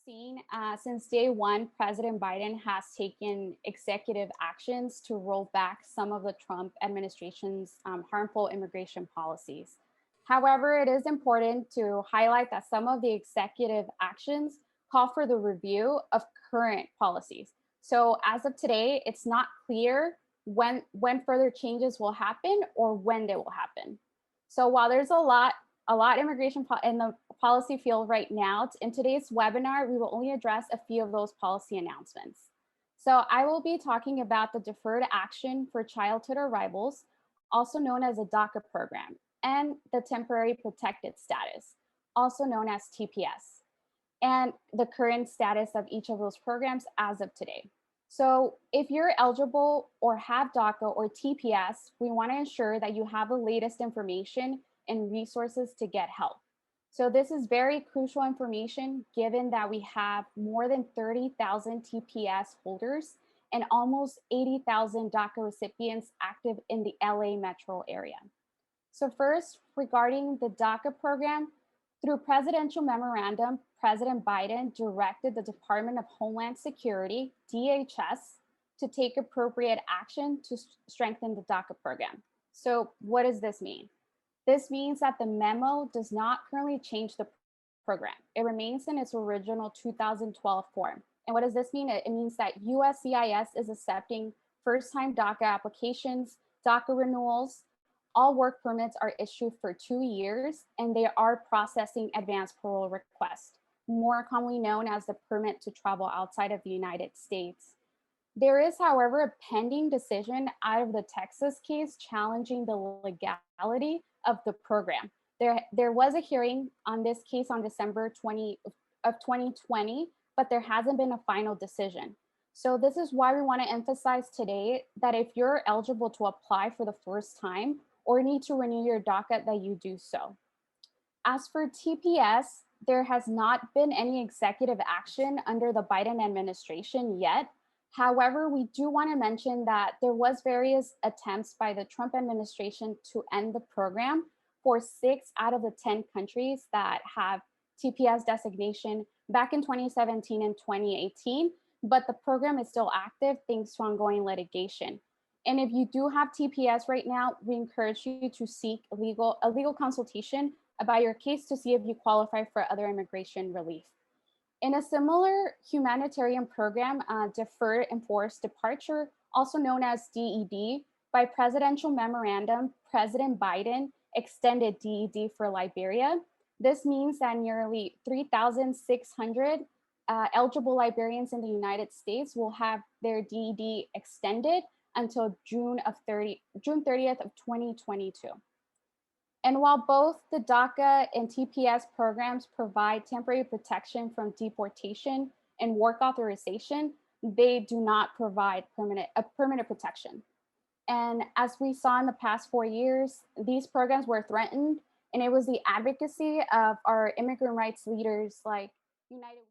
seen, since day one, President Biden has taken executive actions to roll back some of the Trump administration's harmful immigration policies. However, it is important to highlight that some of the executive actions call for the review of current policies. So as of today, it's not clear when further changes will happen or when they will happen. So while there's a lot immigration in the policy field right now, in today's webinar, we will only address a few of those policy announcements. So I will be talking about the Deferred Action for Childhood Arrivals, also known as a DACA program, and the Temporary Protected Status, also known as TPS, and the current status of each of those programs as of today. So if you're eligible or have DACA or TPS, we want to ensure that you have the latest information and resources to get help. So this is very crucial information given that we have more than 30,000 TPS holders and almost 80,000 DACA recipients active in the LA metro area. So first, regarding the DACA program, through presidential memorandum, President Biden directed the Department of Homeland Security, DHS, to take appropriate action to strengthen the DACA program. So what does this mean? This means that the memo does not currently change the program. It remains in its original 2012 form. And what does this mean? It means that USCIS is accepting first-time DACA applications, DACA renewals. All work permits are issued for 2 years, and they are processing advanced parole requests, more commonly known as the permit to travel outside of the United States. There is, however, a pending decision out of the Texas case challenging the legality of the program. There was a hearing on this case on December 20 of 2020, but there hasn't been a final decision. So this is why we want to emphasize today that if you're eligible to apply for the first time or need to renew your DACA, that you do so. As for TPS, there has not been any executive action under the Biden administration yet. However, we do want to mention that there was various attempts by the Trump administration to end the program for 6 out of the 10 countries that have TPS designation back in 2017 and 2018, but the program is still active thanks to ongoing litigation. And if you do have TPS right now, we encourage you to seek a legal consultation about your case to see if you qualify for other immigration relief. In a similar humanitarian program, Deferred Enforced Departure, also known as DED, by presidential memorandum, President Biden extended DED for Liberia. This means that nearly 3,600 eligible Liberians in the United States will have their DED extended until June 30th of 2022. And while both the DACA and TPS programs provide temporary protection from deportation and work authorization, they do not provide permanent protection. And as we saw in the past 4 years, these programs were threatened, and it was the advocacy of our immigrant rights leaders like United